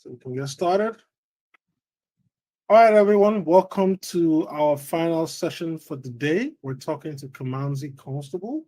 So we can get started. All right, everyone, welcome to our final session for the day. We're talking to Kimanzi Constable.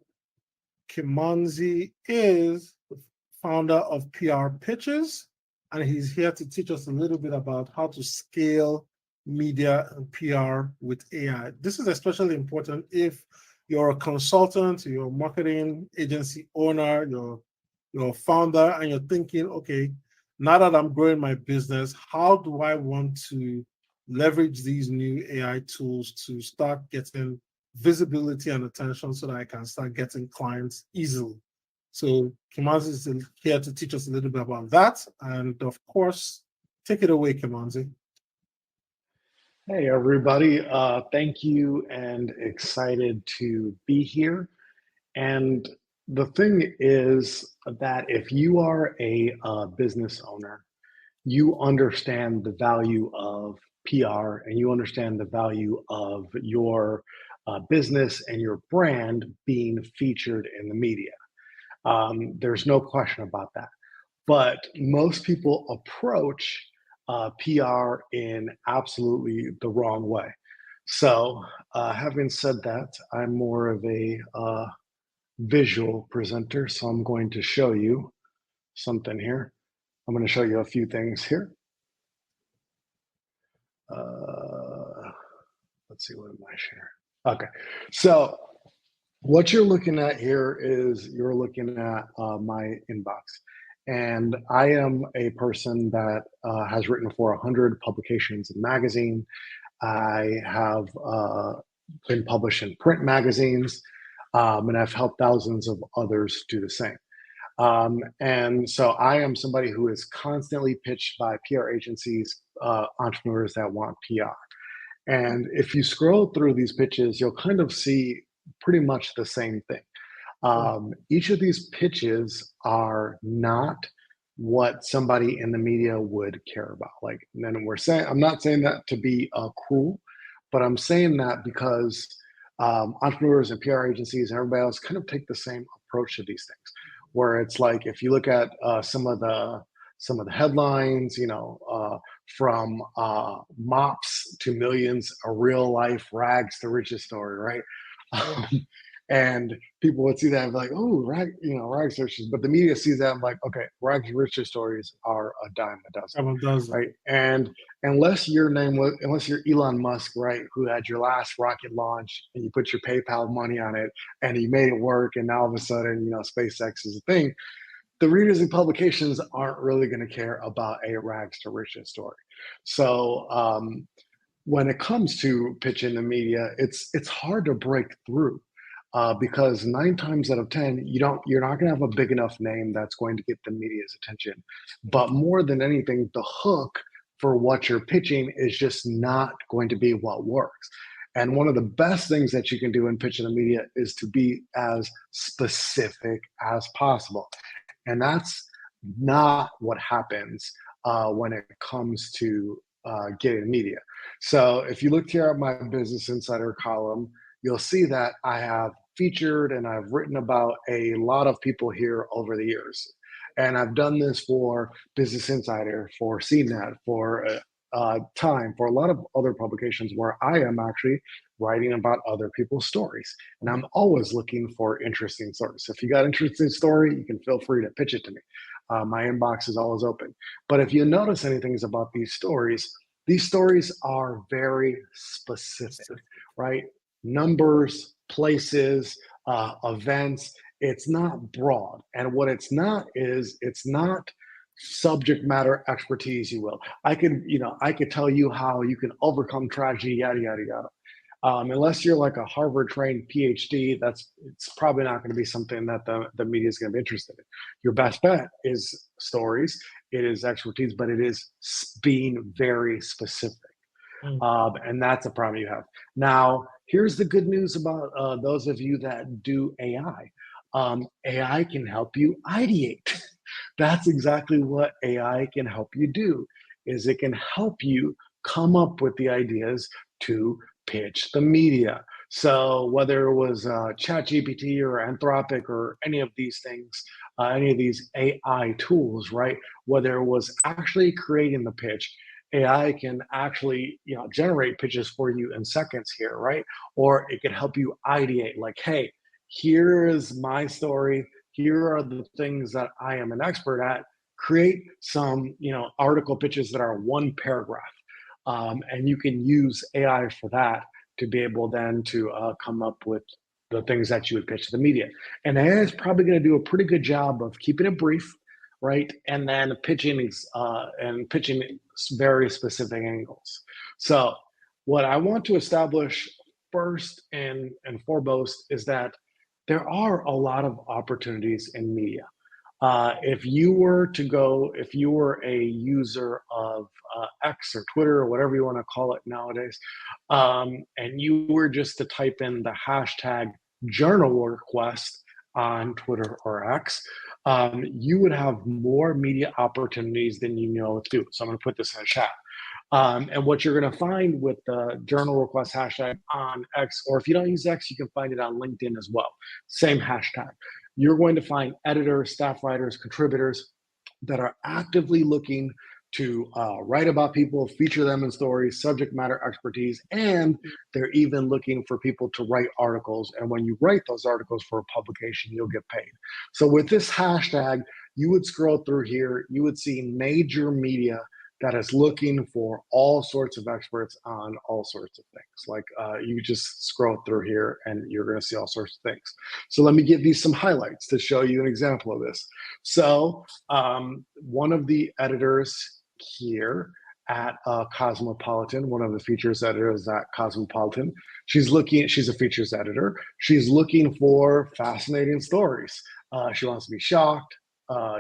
Kimanzi is the founder of PR Pitches, and he's here to teach us a little bit about how to scale media and PR with AI. This is especially important if you're a consultant, you're a marketing agency owner, you're a founder, and you're thinking, okay, now that I'm growing my business, how do I want to leverage these new AI tools to start getting visibility and attention so that I can start getting clients easily? So Kimanzi is here to teach us a little bit about that. And of course, take it away, Kimanzi. Hey, everybody. Thank you and excited to be here. And the thing is that if you are a business owner, you understand the value of PR and you understand the value of your business and your brand being featured in the media. There's no question about that. But most people approach PR in absolutely the wrong way. So, having said that, I'm more of a visual presenter, so I'm going to show you something here. I'm going to show you a few things here. Let's see, what am I sharing? Okay, so what you're looking at here is you're looking at my inbox. And I am a person that has written for 100 publications and magazine. I have been published in print magazines, and I've helped thousands of others do the same. And so I am somebody who is constantly pitched by PR agencies, entrepreneurs that want PR. And if you scroll through these pitches, you'll kind of see pretty much the same thing. Each of these pitches are not what somebody in the media would care about. Like, and I'm not saying that to be cruel, but I'm saying that because entrepreneurs and PR agencies and everybody else kind of take the same approach to these things, where it's like if you look at some of the headlines, from mops to millions, a real life rags to riches story, right? And people would see that and be like, "Oh, rags to riches." But the media sees that and like, "Okay, rags to riches stories are a dime a dozen, right?" And unless you're Elon Musk, right, who had your last rocket launch and you put your PayPal money on it and you made it work, and now all of a sudden, SpaceX is a thing. The readers and publications aren't really going to care about a rags to riches story. So when it comes to pitching the media, it's hard to break through. Because 9 times out of 10, you're not going to have a big enough name that's going to get the media's attention. But more than anything, the hook for what you're pitching is just not going to be what works. And one of the best things that you can do in pitching the media is to be as specific as possible. And that's not what happens when it comes to getting media. So if you look here at my Business Insider column, you'll see that I have featured and I've written about a lot of people here over the years. And I've done this for Business Insider, for CNET, for Time, for a lot of other publications where I am actually writing about other people's stories. And I'm always looking for interesting stories. So if you got an interesting story, you can feel free to pitch it to me. My inbox is always open. But if you notice anything about these stories are very specific, right? Numbers, places, events. It's not broad. And what it's not is it's not subject matter expertise, you will. I could tell you how you can overcome tragedy, yada, yada, yada. Unless you're like a Harvard trained PhD, it's probably not going to be something that the media is going to be interested in. Your best bet is stories, it is expertise, but it is being very specific. And that's a problem you have. Now, here's the good news about those of you that do AI. AI can help you ideate. That's exactly what AI can help you do, is it can help you come up with the ideas to pitch the media. So whether it was ChatGPT or Anthropic or any of these things, any of these AI tools, right? Whether it was actually creating the pitch, AI can actually, generate pitches for you in seconds here, right? Or it can help you ideate, like, hey, here is my story. Here are the things that I am an expert at. Create some, article pitches that are one paragraph, and you can use AI for that to be able then to come up with the things that you would pitch to the media. And AI is probably going to do a pretty good job of keeping it brief, right? And then pitching very specific angles. So, what I want to establish first and foremost is that there are a lot of opportunities in media. If you were a user of X or Twitter or whatever you want to call it nowadays, and you were just to type in the hashtag journal request on Twitter or X, you would have more media opportunities than you know to. So I'm going to put this in a chat. And what you're going to find with the journal request hashtag on X, or if you don't use X, you can find it on LinkedIn as well. Same hashtag. You're going to find editors, staff writers, contributors that are actively looking to write about people, feature them in stories, subject matter expertise, and they're even looking for people to write articles. And when you write those articles for a publication, you'll get paid. So with this hashtag, you would scroll through here, you would see major media that is looking for all sorts of experts on all sorts of things. Like you just scroll through here and you're going to see all sorts of things. So let me give you some highlights to show you an example of this. So one of the editors here at Cosmopolitan, one of the features editors at Cosmopolitan, she's a features editor. She's looking for fascinating stories. She wants to be shocked.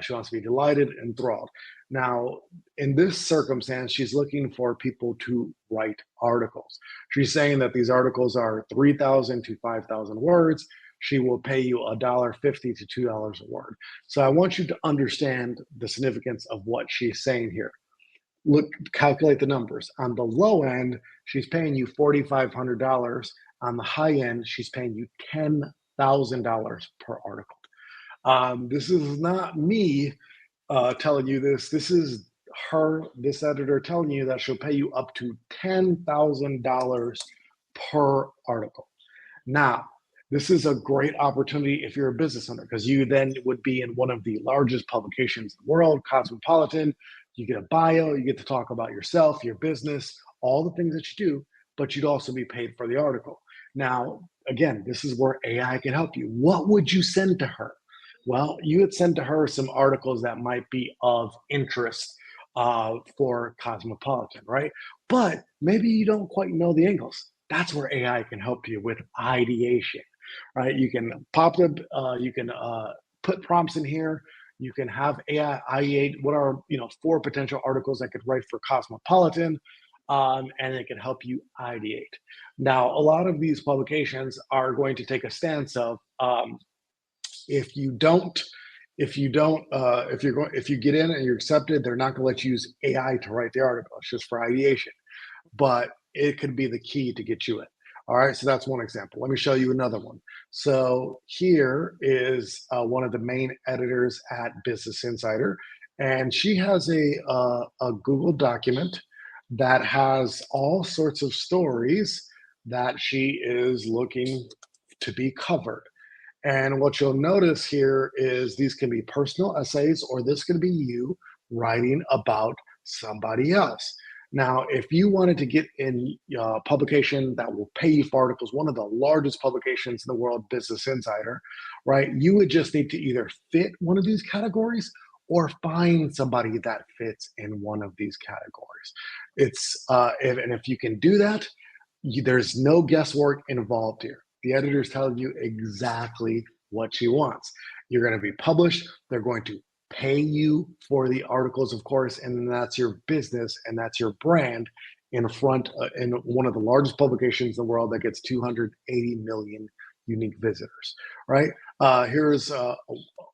She wants to be delighted, enthralled. Now, in this circumstance, she's looking for people to write articles. She's saying that these articles are 3,000 to 5,000 words. She will pay you $1.50 to $2 a word. So I want you to understand the significance of what she's saying here. Look, calculate the numbers. On the low end, she's paying you $4,500. On the high end, she's paying you $10,000 per article. This is not me telling you this. This is this editor telling you that she'll pay you up to $10,000 per article. Now, this is a great opportunity if you're a business owner, because you then would be in one of the largest publications in the world, Cosmopolitan. You get a bio, you get to talk about yourself, your business, all the things that you do, but you'd also be paid for the article. Now, again, this is where AI can help you. What would you send to her? Well, you would send to her some articles that might be of interest for Cosmopolitan, right? But maybe you don't quite know the angles. That's where AI can help you with ideation, right? You can put prompts in here. You can have AI ideate what are 4 potential articles I could write for Cosmopolitan, and it can help you ideate. Now, a lot of these publications are going to take a stance of if you get in and you're accepted, they're not going to let you use AI to write the article. It's just for ideation, but it could be the key to get you in. All right, so that's one example. Let me show you another one. So here is one of the main editors at Business Insider, and she has a Google document that has all sorts of stories that she is looking to be covered. And what you'll notice here is these can be personal essays, or this can be you writing about somebody else. Now, if you wanted to get in a publication that will pay you for articles, one of the largest publications in the world, Business Insider, right, you would just need to either fit one of these categories or find somebody that fits in one of these categories. If you can do that, there's no guesswork involved here. The editor is telling you exactly what she wants. You're going to be published. They're going to pay you for the articles, of course, and that's your business and that's your brand in one of the largest publications in the world that gets 280 million unique visitors, right? Here's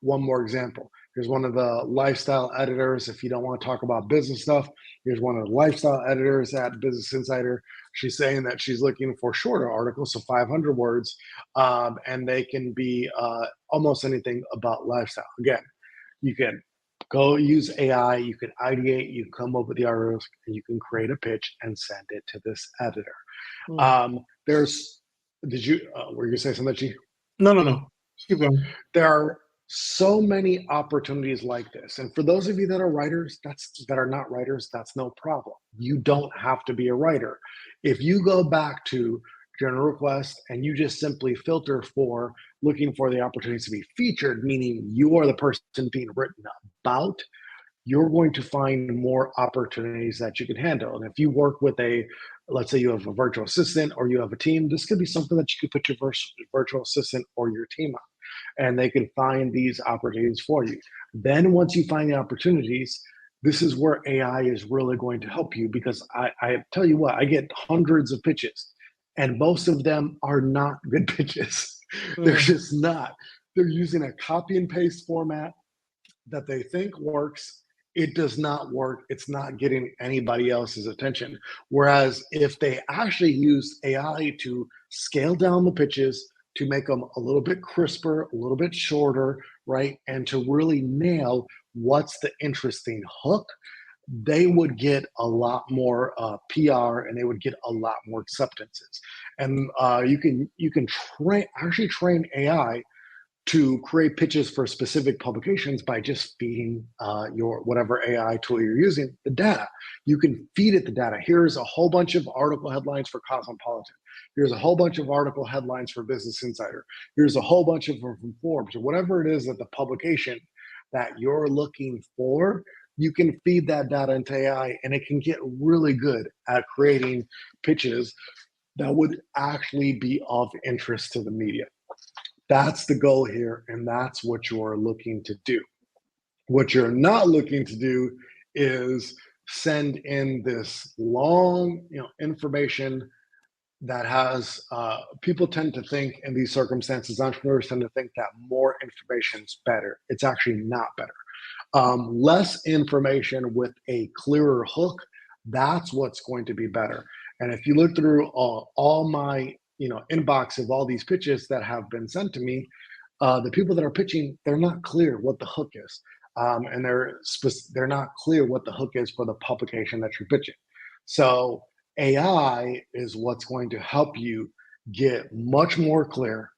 one more example. Here's one of the lifestyle editors. If you don't want to talk about business stuff, here's one of the lifestyle editors at Business Insider. She's saying that she's looking for shorter articles, so 500 words, and they can be almost anything about lifestyle. Again, you can go use AI, you can ideate, you can come up with the articles, and you can create a pitch and send it to this editor. Were you gonna say something, Chi? No. Keep going. There are so many opportunities like this. And for those of you that are writers, that are not writers, that's no problem. You don't have to be a writer. If you go back to general request and you just simply filter for looking for the opportunities to be featured, meaning you are the person being written about, you're going to find more opportunities that you can handle. And if you work with let's say you have a virtual assistant or you have a team, this could be something that you could put your virtual assistant or your team on, and they can find these opportunities for you. Then once you find the opportunities, this is where AI is really going to help you, because I tell you what, I get hundreds of pitches and most of them are not good pitches. They're just not. They're using a copy and paste format that they think works. It does not work. It's not getting anybody else's attention. Whereas if they actually use AI to scale down the pitches, to make them a little bit crisper, a little bit shorter, right? And to really nail what's the interesting hook, they would get a lot more PR, and they would get a lot more acceptances. And you can train AI to create pitches for specific publications by just feeding your whatever AI tool you're using the data. You can feed it the data. Here's a whole bunch of article headlines for Cosmopolitan. Here's a whole bunch of article headlines for Business Insider. Here's a whole bunch of from Forbes, or whatever it is that the publication that you're looking for. You can feed that data into AI, and it can get really good at creating pitches that would actually be of interest to the media. That's the goal here, and that's what you're looking to do. What you're not looking to do is send in this long, information that has people tend to think in these circumstances, entrepreneurs tend to think that more information is better. It's actually not better. Less information with a clearer hook, that's what's going to be better. And if you look through all my inbox of all these pitches that have been sent to me, the people that are pitching, they're not clear what the hook is, and they're not clear what the hook is for the publication that you're pitching. So AI is what's going to help you get much more clear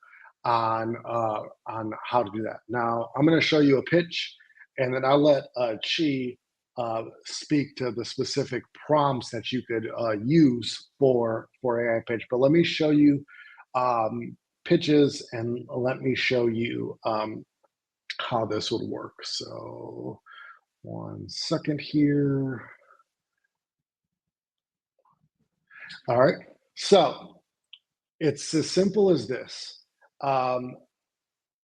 on how to do that. Now I'm going to show you a pitch, and then I'll let Chi speak to the specific prompts that you could use for AI pitch. But let me show you pitches, and let me show you how this would work. So 1 second here. All right, so it's as simple as this.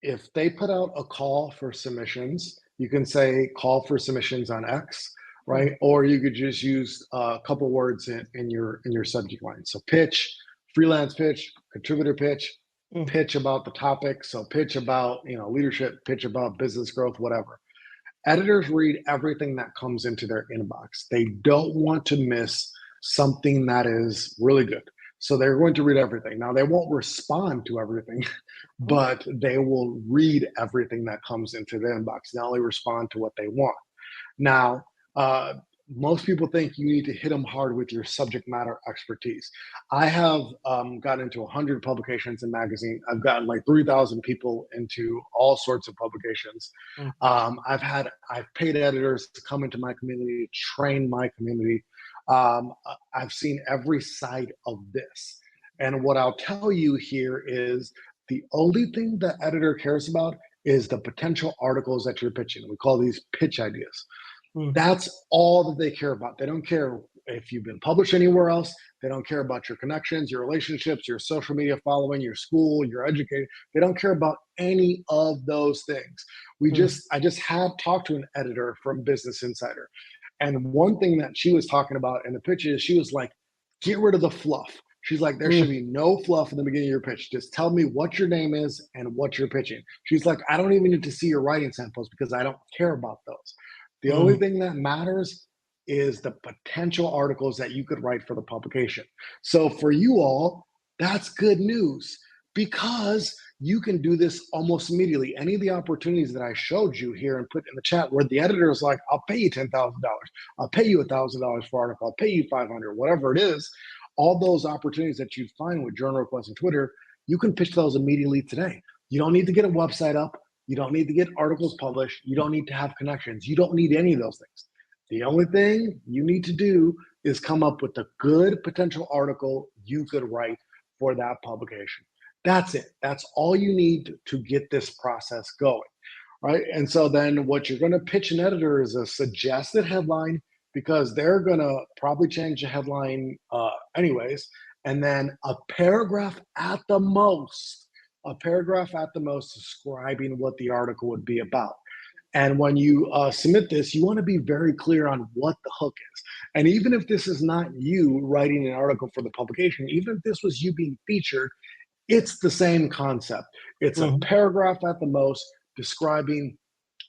If they put out a call for submissions, you can say call for submissions on X, right? Or you could just use a couple words in your subject line. So pitch, freelance pitch, contributor pitch, pitch about the topic. So pitch about leadership, pitch about business growth, whatever. Editors read everything that comes into their inbox. They don't want to miss something that is really good. So they're going to read everything. Now, they won't respond to everything, but they will read everything that comes into the inbox. Not only respond to what they want. Now, most people think you need to hit them hard with your subject matter expertise. I have gotten into 100 publications and magazines. I've gotten like 3,000 people into all sorts of publications. I've paid editors to come into my community, train my community. I've seen every side of this. And what I'll tell you here is the only thing the editor cares about is the potential articles that you're pitching. We call these pitch ideas. That's all that they care about. They don't care if you've been published anywhere else. They don't care about your connections, your relationships, your social media following, your school, your education. They don't care about any of those things. I just had talked to an editor from Business Insider. And one thing that she was talking about in the pitch is she was like, get rid of the fluff. She's like, there should be no fluff in the beginning of your pitch. Just tell me what your name is and what you're pitching. She's like, I don't even need to see your writing samples because I don't care about those. The only thing that matters is the potential articles that you could write for the publication. So for you all, that's good news because you can do this almost immediately. Any of the opportunities that I showed you here and put in the chat where the editor is like, I'll pay you $10,000, I'll pay you $1,000 for article, I'll pay you 500, whatever it is, all those opportunities that you find with journal requests and Twitter, you can pitch those immediately today. You don't need to get a website up. You don't need to get articles published. You don't need to have connections. You don't need any of those things. The only thing you need to do is come up with a good potential article you could write for that publication. That's it. That's all you need to get this process going, right? And so then what you're going to pitch an editor is a suggested headline because they're going to probably change the headline anyways, and then a paragraph at the most describing what the article would be about. And when you submit this, you want to be very clear on what the hook is. And even if this is not you writing an article for the publication, even if this was you being featured, it's the same concept. It's a paragraph at the most describing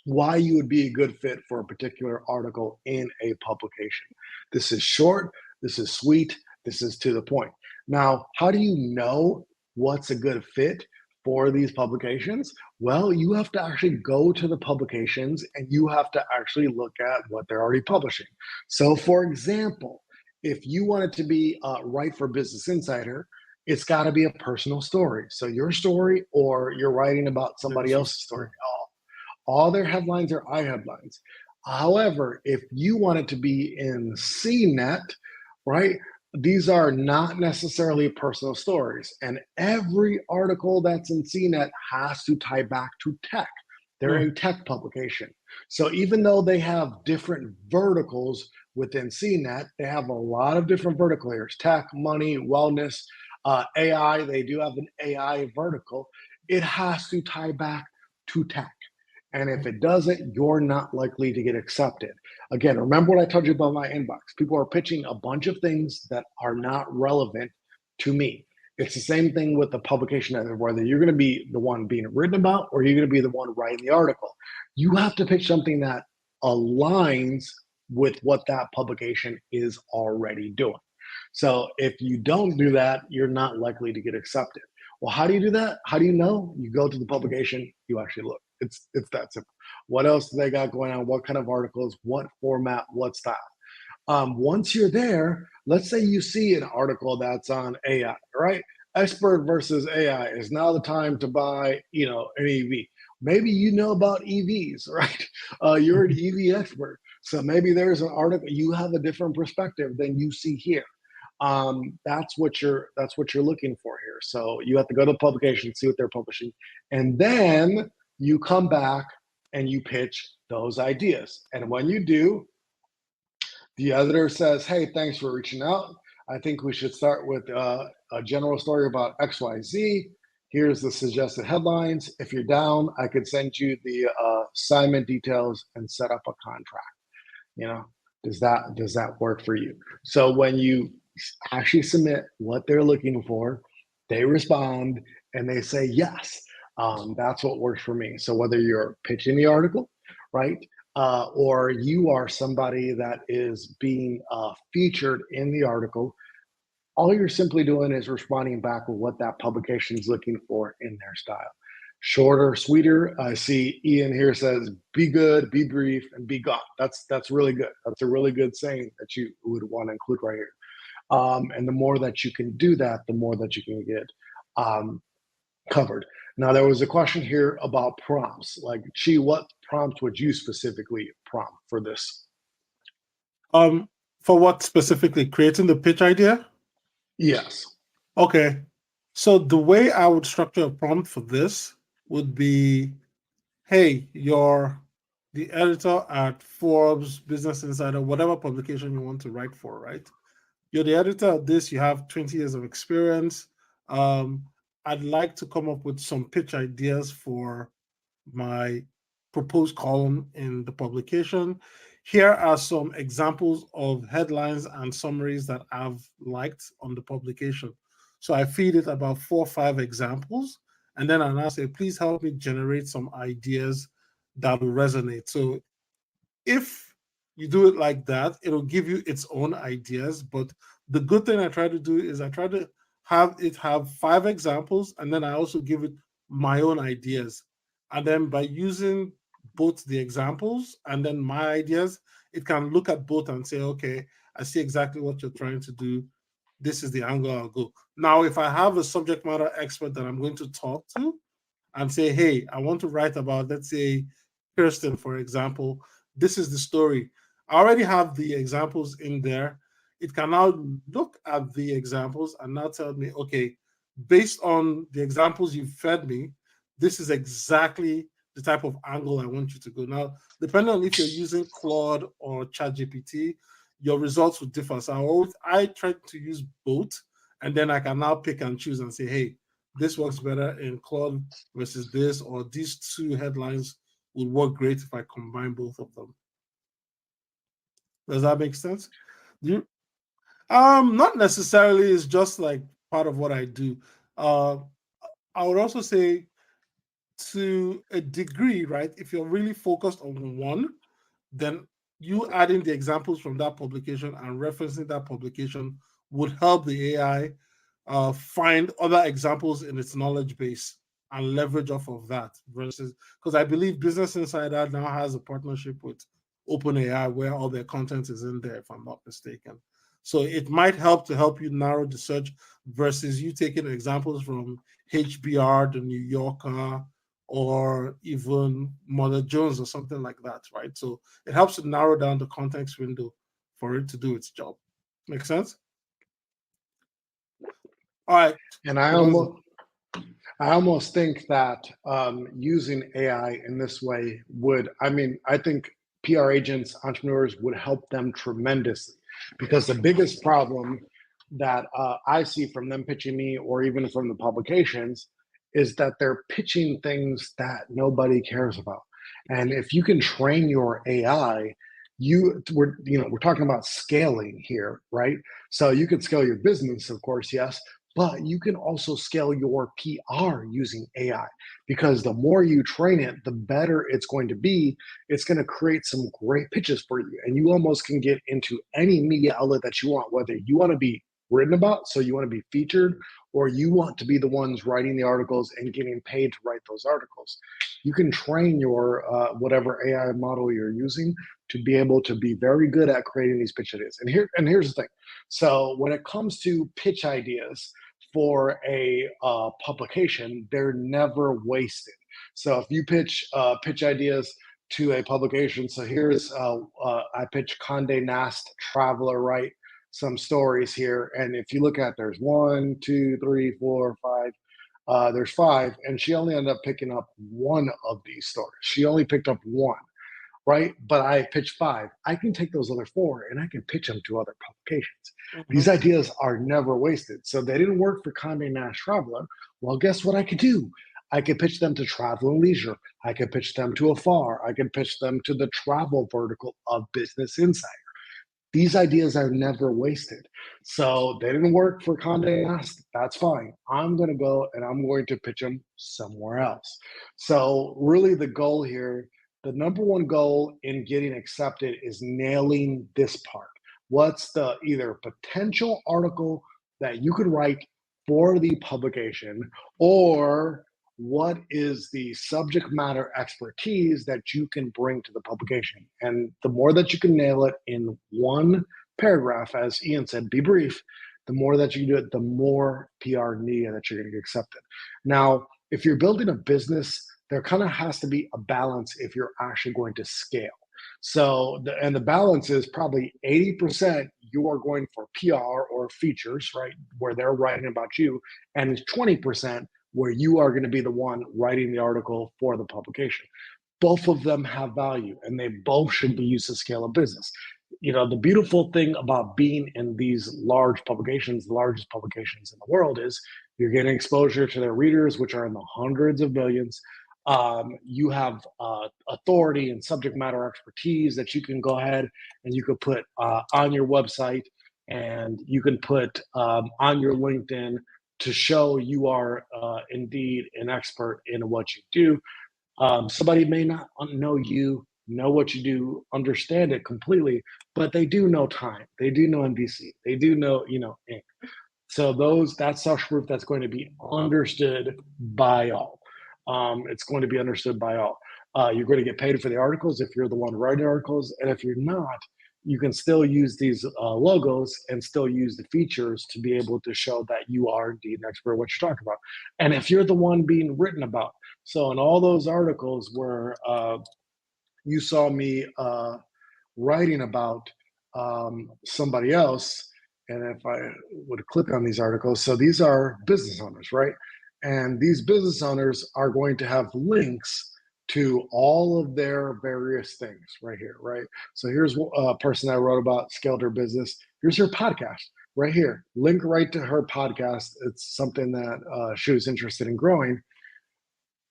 why you would be a good fit for a particular article in a publication. This is short, this is sweet, this is to the point. Now, how do you know what's a good fit for these publications? Well, you have to actually go to the publications and you have to actually look at what they're already publishing. So for example, if you want it to be right for Business Insider, it's got to be a personal story. So your story, or you're writing about somebody else's story. All their headlines are iHeadlines. However, if you want it to be in CNET, right, these are not necessarily personal stories. And every article that's in CNET has to tie back to tech. They're a tech publication. So even though they have different verticals within CNET, they have a lot of different vertical areas: tech, money, wellness, AI. They do have an AI vertical. It has to tie back to tech. And if it doesn't, you're not likely to get accepted. Again, remember what I told you about my inbox. People are pitching a bunch of things that are not relevant to me. It's the same thing with the publication editor, whether you're going to be the one being written about or you're going to be the one writing the article. You have to pitch something that aligns with what that publication is already doing. So if you don't do that, you're not likely to get accepted. Well, how do you do that? How do you know? You go to the publication, you actually look. It's that simple. What else do they got going on? What kind of articles? What format? What style? Once you're there, let's say you see an article that's on AI, right? Expert versus AI, is now the time to buy, an EV. Maybe you know about EVs, right? You're an EV expert. So maybe there's an article, you have a different perspective than you see here. That's what you're looking for here. So you have to go to the publication, see what they're publishing, and then you come back and you pitch those ideas. And when you do, the editor says, hey, thanks for reaching out. I think we should start with a general story about XYZ. Here's the suggested headlines. If you're down, I could send you the assignment details and set up a contract. Does that work for you? So when you actually submit what they're looking for, they respond and they say yes. That's what works for me. So whether you're pitching the article, right, or you are somebody that is being featured in the article, all you're simply doing is responding back with what that publication is looking for in their style. Shorter, sweeter. I see Ian here says, be good, be brief, and be gone. That's really good. That's a really good saying that you would want to include right here. And the more that you can do that, the more that you can get covered. Now, there was a question here about prompts. Like, Chi, what prompt would you specifically prompt for this? For what specifically? Creating the pitch idea? Yes. Okay. So the way I would structure a prompt for this would be, hey, you're the editor at Forbes, Business Insider, whatever publication you want to write for, right? You're the editor of this, you have 20 years of experience. I'd like to come up with some pitch ideas for my proposed column in the publication. Here are some examples of headlines and summaries that I've liked on the publication. So I feed it about 4 or 5 examples, and then I now say, please help me generate some ideas that will resonate. So if you do it like that, it'll give you its own ideas. But the good thing I try to do is I try to have it have 5 examples, and then I also give it my own ideas. And then by using both the examples and then my ideas, it can look at both and say, okay, I see exactly what you're trying to do. This is the angle I'll go. Now, if I have a subject matter expert that I'm going to talk to and say, hey, I want to write about, let's say, Kirsten, for example, this is the story. I already have the examples in there. It can now look at the examples and now tell me, okay, based on the examples you've fed me, this is exactly the type of angle I want you to go. Now, depending on if you're using Claude or ChatGPT, your results will differ. So I try to use both, and then I can now pick and choose and say, hey, this works better in Claude versus this, or these 2 headlines would work great if I combine both of them. Does that make sense? You not necessarily. It's just like part of what I do. Uh, I would also say to a degree, right? If you're really focused on one, then you adding the examples from that publication and referencing that publication would help the AI find other examples in its knowledge base and leverage off of that. Versus, because I believe Business Insider now has a partnership with OpenAI where all their content is in there, if I'm not mistaken. So it might help to help you narrow the search versus you taking examples from HBR, the New Yorker, or even Mother Jones or something like that, right? So it helps to narrow down the context window for it to do its job. Make sense? All right. And I almost think that using AI in this way would, I think PR agents, entrepreneurs would help them tremendously, because the biggest problem that I see from them pitching me, or even from the publications, is that they're pitching things that nobody cares about. And if you can train your AI, we're talking about scaling here, right? So you can scale your business, of course, yes, but you can also scale your PR using AI, because the more you train it, the better it's going to be. It's going to create some great pitches for you. And you almost can get into any media outlet that you want, whether you want to be written about, so you want to be featured, or you want to be the ones writing the articles and getting paid to write those articles. You can train your whatever AI model you're using to be able to be very good at creating these pitch ideas. And here's the thing. So when it comes to pitch ideas, for a publication, they're never wasted. So if you pitch ideas to a publication, so here's I pitch Condé Nast Traveler, right? Some stories here, and if you look at, there's 1, 2, 3, 4, 5. There's 5, and she only ended up picking up one of these stories. She only picked up one, right? But I pitched 5. I can take those other 4 and I can pitch them to other publications. These ideas are never wasted. So they didn't work for Condé Nast Traveler. Well, guess what I could do? I could pitch them to Travel and Leisure. I could pitch them to Afar. I could pitch them to the travel vertical of Business Insider. These ideas are never wasted. So they didn't work for Condé Nast. That's fine. I'm going to go and I'm going to pitch them somewhere else. So really the goal here, the number one goal in getting accepted is nailing this part. What's the either potential article that you could write for the publication, or what is the subject matter expertise that you can bring to the publication? And the more that you can nail it in one paragraph, as Ian said, be brief, the more that you can do it, the more PR media that you're going to get accepted. Now, if you're building a business, there kind of has to be a balance if you're actually going to scale. So, the balance is probably 80% you are going for PR or features, right, where they're writing about you, and 20% where you are going to be the one writing the article for the publication. Both of them have value, and they both should be used to scale a business. The beautiful thing about being in these large publications, the largest publications in the world, is you're getting exposure to their readers, which are in the hundreds of millions. You have authority and subject matter expertise that you can go ahead and you could put on your website, and you can put on your LinkedIn, to show you are indeed an expert in what you do. Somebody may not know you, know what you do, understand it completely, but they do know time. They do know NBC. They do know, Inc. So that's social proof that's going to be understood by all. It's going to be understood by all. You're going to get paid for the articles if you're the one writing articles, and if you're not, you can still use these logos and still use the features to be able to show that you are indeed an expert at what you're talking about. And if you're the one being written about, so in all those articles where you saw me writing about somebody else, and if I would click on these articles, so these are business owners, right? And these business owners are going to have links to all of their various things right here, right? So here's a person I wrote about, scaled her business. Here's her podcast right here. Link right to her podcast. It's something that she was interested in growing.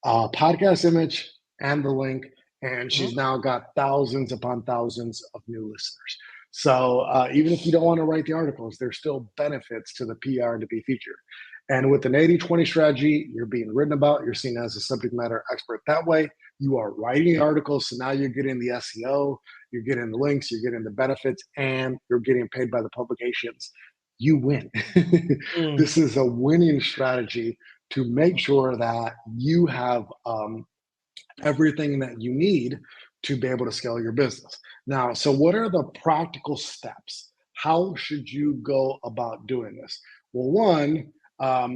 Podcast image and the link, and she's now got thousands upon thousands of new listeners. So even if you don't want to write the articles, there's still benefits to the PR to be featured. And with an 80-20 strategy, you're being written about, you're seen as a subject matter expert that way. You are writing articles, so now you're getting the SEO, you're getting the links, you're getting the benefits, and you're getting paid by the publications. You win. This is a winning strategy to make sure that you have everything that you need to be able to scale your business. Now, so what are the practical steps? How should you go about doing this? Well, one, are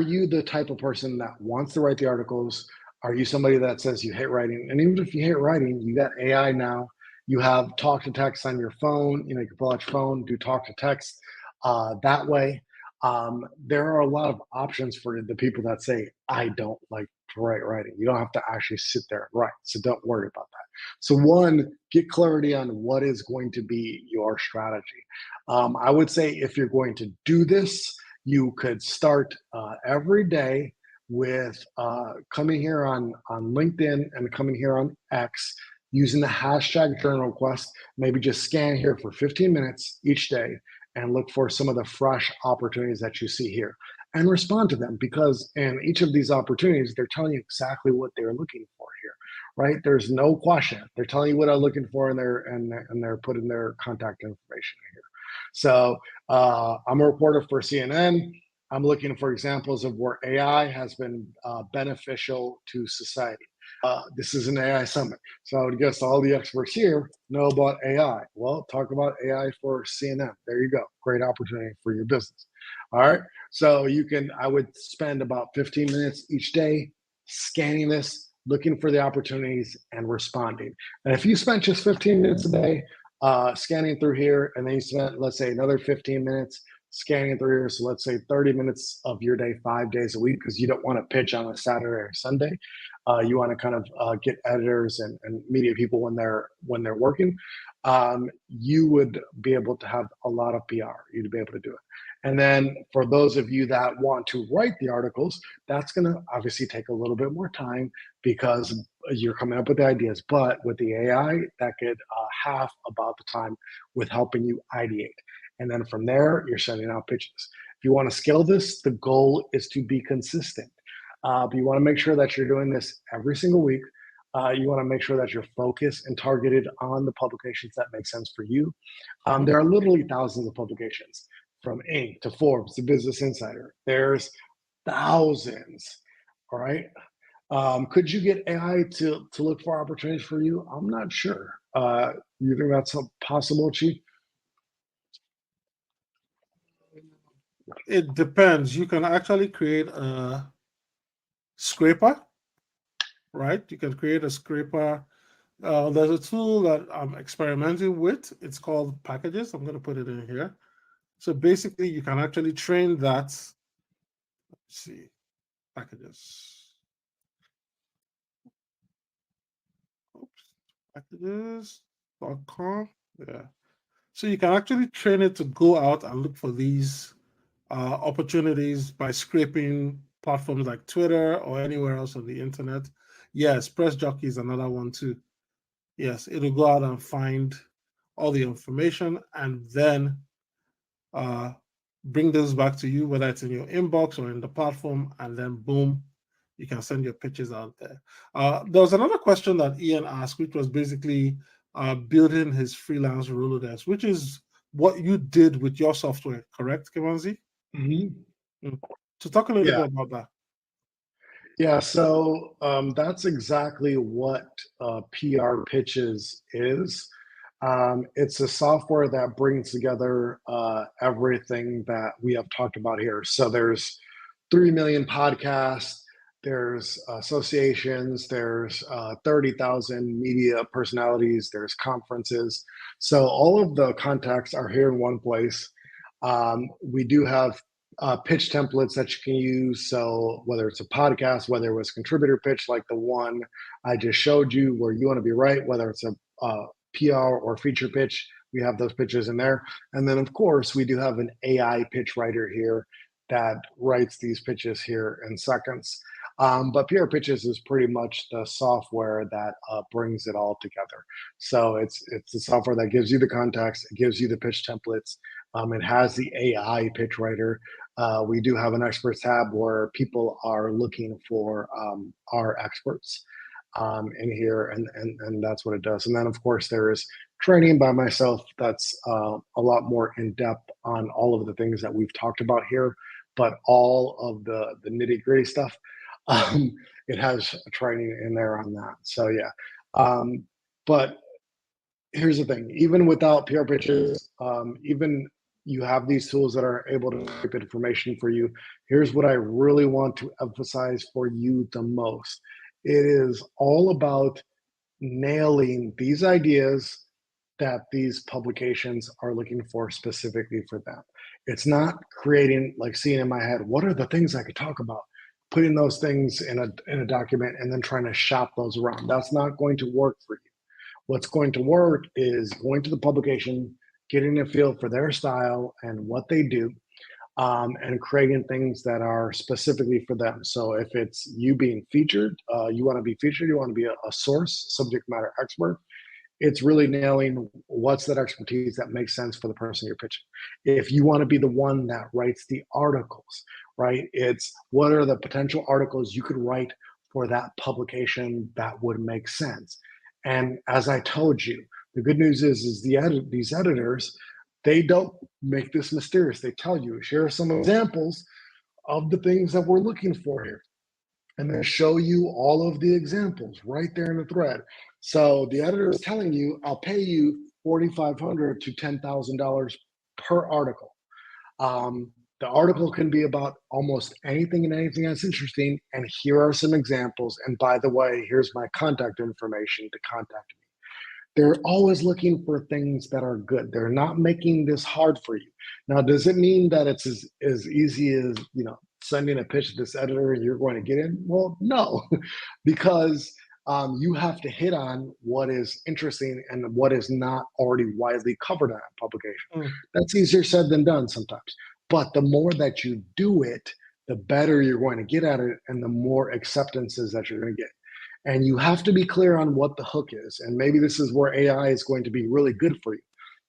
you the type of person that wants to write the articles? Are you somebody that says you hate writing? And even if you hate writing, you got AI now. You have talk to text on your phone. You can pull out your phone, do talk to text that way. There are a lot of options for the people that say, I don't like to write writing. You don't have to actually sit there and write. So don't worry about that. So one, get clarity on what is going to be your strategy. I would say if you're going to do this, you could start every day with coming here on LinkedIn and coming here on X, using the hashtag journal request. Maybe just scan here for 15 minutes each day and look for some of the fresh opportunities that you see here and respond to them, because in each of these opportunities, they're telling you exactly what they're looking for here, right? There's no question. They're telling you what I'm looking for, and they're putting their contact information here. So I'm a reporter for CNN. I'm looking for examples of where AI has been beneficial to society. This is an AI summit. So I would guess all the experts here know about AI. Well, talk about AI for CNN. There you go. Great opportunity for your business. All right. So I would spend about 15 minutes each day scanning this, looking for the opportunities and responding. And if you spent just 15 minutes a day scanning through here, and then you spent, let's say, another 15 minutes scanning through here, so let's say 30 minutes of your day, 5 days a week, because you don't want to pitch on a Saturday or Sunday. You want to kind of get editors and media people when they're working. You would be able to have a lot of PR. You'd be able to do it. And then for those of you that want to write the articles, that's going to obviously take a little bit more time because you're coming up with the ideas. But with the AI, that could half about the time with helping you ideate. And then from there, you're sending out pitches. If you want to scale this, the goal is to be consistent. But you want to make sure that you're doing this every single week. You want to make sure that you're focused and targeted on the publications that make sense for you. There are literally thousands of publications, from Inc. to Forbes to Business Insider. There's thousands, all right? Could you get AI to look for opportunities for you? I'm not sure. You think that's possible, Chief? It depends. You can actually create a scraper, right? You can create a scraper. There's a tool that I'm experimenting with. It's called Packages. I'm going to put it in here. So basically, you can actually train that. Let's see, Packages. Oops, packages.com. Yeah. So you can actually train it to go out and look for these opportunities by scraping platforms like Twitter or anywhere else on the internet. Yes, Press Jockey is another one too. Yes, it'll go out and find all the information and then bring this back to you, whether it's in your inbox or in the platform, and then boom, you can send your pitches out there. There was another question that Ian asked, which was basically building his freelance Rolodex, which is what you did with your software, correct, Kimanzi? Mm-hmm. So talk a little bit about that. Yeah, so that's exactly what PR Pitches is. It's a software that brings together everything that we have talked about here. So there's 3 million podcasts, there's associations, there's 30,000 media personalities, there's conferences. So all of the contacts are here in one place. We do have pitch templates that you can use. So whether it's a podcast, whether it was contributor pitch like the one I just showed you, where you want to be right, whether it's a PR or feature pitch, we have those pitches in there. And then of course we do have an AI pitch writer here that writes these pitches here in seconds. But PR Pitches is pretty much the software that brings it all together. So it's the software that gives you the context, it gives you the pitch templates. It has the AI pitch writer. We do have an experts tab where people are looking for our experts in here, and that's what it does. And then of course there is training by myself that's a lot more in depth on all of the things that we've talked about here, but all of the nitty gritty stuff. It has training in there on that. So yeah, but here's the thing: even without PR Pitches, even you have these tools that are able to type information for you. Here's what I really want to emphasize for you the most: it is all about nailing these ideas that these publications are looking for specifically for them. It's not creating, like, seeing in my head, what are the things I could talk about, putting those things in a document and then trying to shop those around. That's not going to work for you. What's going to work is going to the publication, getting a feel for their style and what they do, and creating things that are specifically for them. So if it's you being featured, you want to be featured, you want to be a source, subject matter expert, it's really nailing what's that expertise that makes sense for the person you're pitching. If you want to be the one that writes the articles, right? It's what are the potential articles you could write for that publication that would make sense. And as I told you, the good news is these editors, they don't make this mysterious. They tell you, here are some examples of the things that we're looking for here, and then show you all of the examples right there in the thread. So the editor is telling you, I'll pay you $4,500 to $10,000 per article. The article can be about almost anything and anything that's interesting. And here are some examples. And by the way, here's my contact information to contact me. They're always looking for things that are good. They're not making this hard for you. Now, does it mean that it's as easy as, sending a pitch to this editor and you're going to get in? Well, no, because you have to hit on what is interesting and what is not already widely covered on a publication. That's easier said than done sometimes. But the more that you do it, the better you're going to get at it and the more acceptances that you're going to get. And you have to be clear on what the hook is. And maybe this is where AI is going to be really good for you.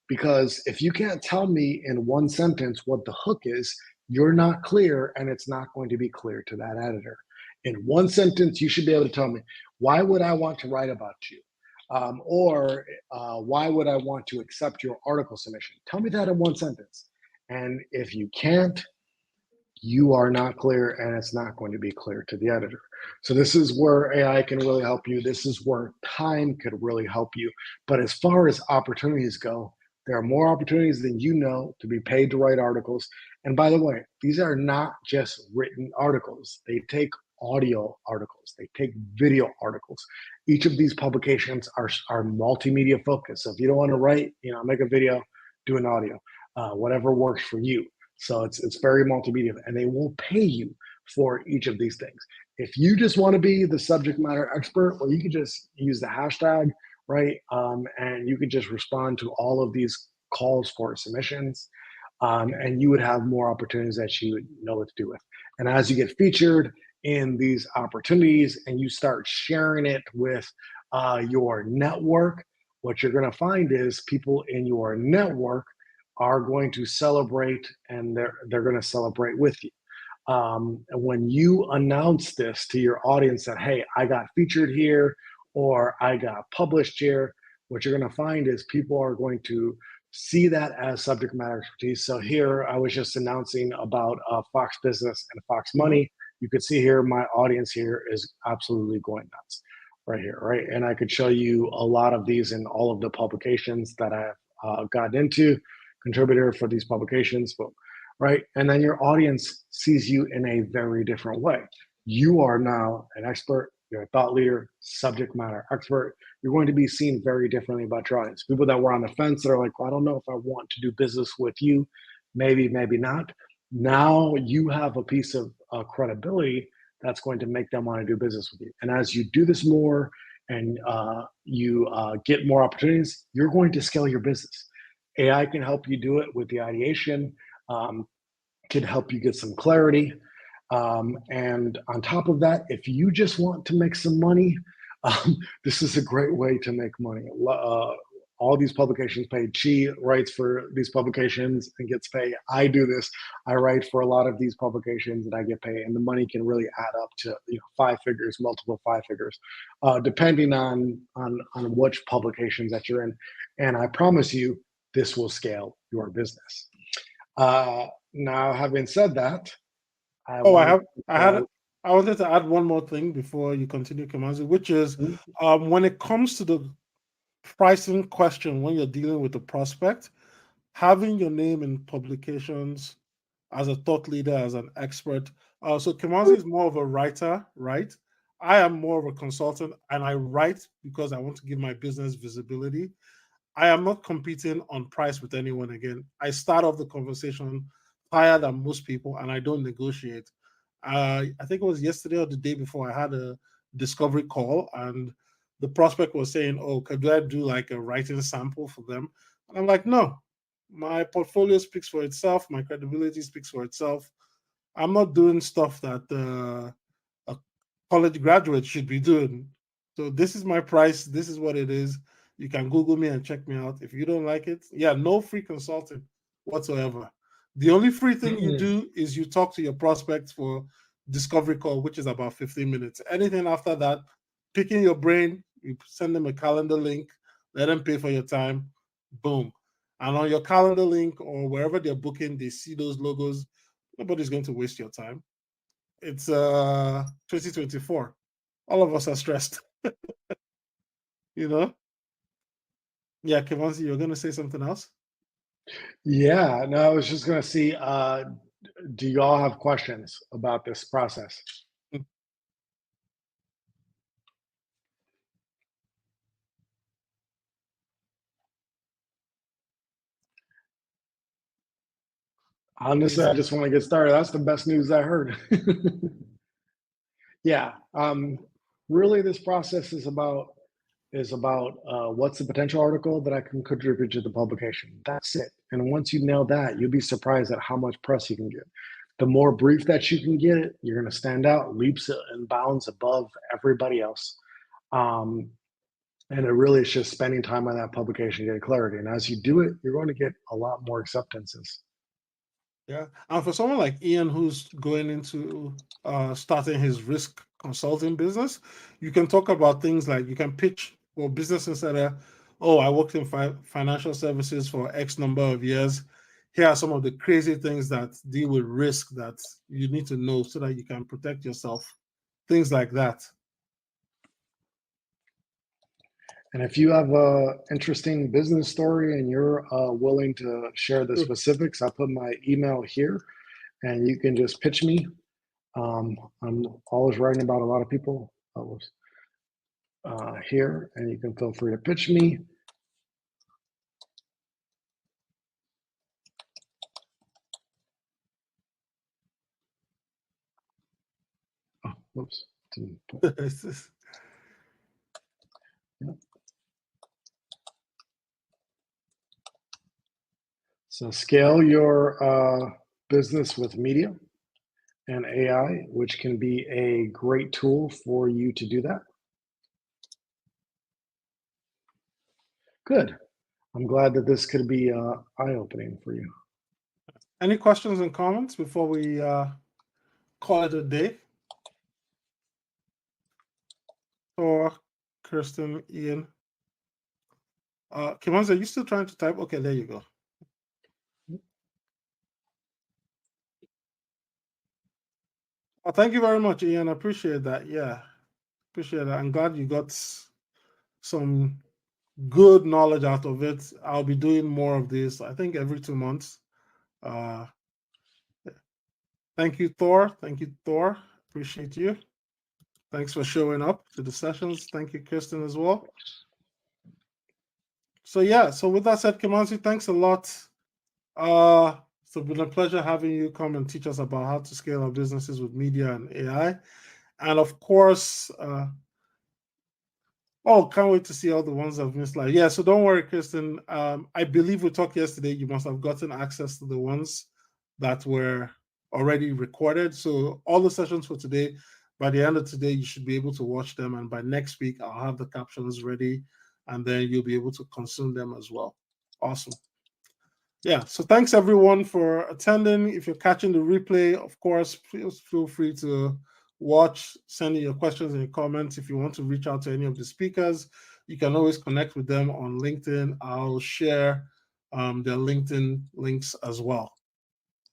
Because if you can't tell me in one sentence what the hook is, you're not clear, and it's not going to be clear to that editor. In one sentence, you should be able to tell me, why would I want to write about you? Or why would I want to accept your article submission? Tell me that in one sentence. And if you can't, you are not clear, and it's not going to be clear to the editor. So this is where AI can really help you. This is where time could really help you. But as far as opportunities go, there are more opportunities than you know to be paid to write articles. And by the way, these are not just written articles. They take audio articles. They take video articles. Each of these publications are multimedia focused. So if you don't want to write, make a video, do an audio, whatever works for you. So it's very multimedia, and they will pay you for each of these things. If you just want to be the subject matter expert, well, you can just use the hashtag, right? And you could just respond to all of these calls for submissions, and you would have more opportunities that you would know what to do with. And as you get featured in these opportunities and you start sharing it with your network, what you're going to find is people in your network are going to celebrate, and they're going to celebrate with you. And when you announce this to your audience that, hey, I got featured here or I got published here, what you're going to find is people are going to see that as subject matter expertise. So here I was just announcing about Fox Business and Fox Money. You could see here my audience here is absolutely going nuts right here, right? And I could show you a lot of these in all of the publications that I've gotten into, contributor for these publications, boom, right? And then your audience sees you in a very different way. You are now an expert, you're a thought leader, subject matter expert. You're going to be seen very differently by your audience. People that were on the fence that are like, well, I don't know if I want to do business with you, maybe, maybe not. Now you have a piece of credibility that's going to make them want to do business with you. And as you do this more and you get more opportunities, you're going to scale your business. AI can help you do it with the ideation, can help you get some clarity. And on top of that, if you just want to make some money, this is a great way to make money. All these publications pay. Chi writes for these publications and gets paid. I do this. I write for a lot of these publications and I get paid. And the money can really add up to 5 figures, multiple 5 figures, depending on which publications that you're in. And I promise you, this will scale your business. Now, having said that, I wanted to add one more thing before you continue, Kimanzi, which is when it comes to the pricing question, when you're dealing with a prospect, having your name in publications as a thought leader, as an expert. So Kimanzi is more of a writer, right? I am more of a consultant, and I write because I want to give my business visibility. I am not competing on price with anyone again. I start off the conversation higher than most people, and I don't negotiate. I think it was yesterday or the day before I had a discovery call, and the prospect was saying, "Oh, could I do like a writing sample for them?" And I'm like, "No, my portfolio speaks for itself. My credibility speaks for itself. I'm not doing stuff that a college graduate should be doing. So this is my price. This is what it is. You can Google me and check me out. If you don't like it, yeah, no free consulting whatsoever. The only free thing you do is you talk to your prospects for discovery call, which is about 15 minutes. Anything after that, picking your brain, you send them a calendar link, let them pay for your time, boom. And on your calendar link or wherever they're booking, they see those logos. Nobody's going to waste your time. It's 2024. All of us are stressed. you know? Yeah, Kimanzi, you're gonna say something else? Yeah, no, I was just going to see, do y'all have questions about this process? Honestly, I just want to get started. That's the best news I heard. Yeah, really, this process is about what's the potential article that I can contribute to the publication. That's it. And once you nail that, you'll be surprised at how much press you can get. The more brief that you can get it, you're going to stand out leaps and bounds above everybody else. And it really is just spending time on that publication, getting clarity. And as you do it, you're going to get a lot more acceptances. Yeah. And for someone like Ian who's going into starting his risk consulting business, you can talk about things like you can pitch for Business Insider. Oh, I worked in financial services for X number of years. Here are some of the crazy things that deal with risk that you need to know so that you can protect yourself. Things like that. And if you have a interesting business story and you're willing to share the specifics, I'll put my email here and you can just pitch me. I'm always writing about a lot of people. I was here and you can feel free to pitch me. Oh, whoops. Yeah. So scale your business with media and AI, which can be a great tool for you to do that. Good. I'm glad that this could be eye-opening for you. Any questions and comments before we call it a day? Or Kirsten, Ian? Kimanzi, are you still trying to type? Okay, there you go. Oh, thank you very much, Ian. I appreciate that. Yeah, appreciate that. I'm glad you got some good knowledge out of it. I'll be doing more of this, I think, every 2 months. Thank you, Thor. Thank you, Thor. Appreciate you. Thanks for showing up to the sessions. Thank you, Kirsten, as well. So yeah, so with that said, Kimanzi, thanks a lot. It's been a pleasure having you come and teach us about how to scale our businesses with media and AI. And of course, can't wait to see all the ones I've missed. Like, yeah, so don't worry, Kirsten. I believe we talked yesterday. You must have gotten access to the ones that were already recorded. So all the sessions for today, by the end of today, you should be able to watch them. And by next week, I'll have the captions ready, and then you'll be able to consume them as well. Awesome. Yeah, so thanks everyone for attending. If you're catching the replay, of course, please feel free to watch, send in your questions and your comments. If you want to reach out to any of the speakers, you can always connect with them on LinkedIn. I'll share their LinkedIn links as well.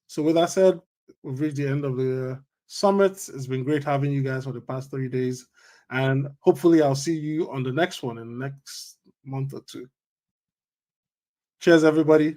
So with that said, we've reached the end of the summit. It's been great having you guys for the past 3 days. And hopefully I'll see you on the next one in the next month or two. Cheers, everybody.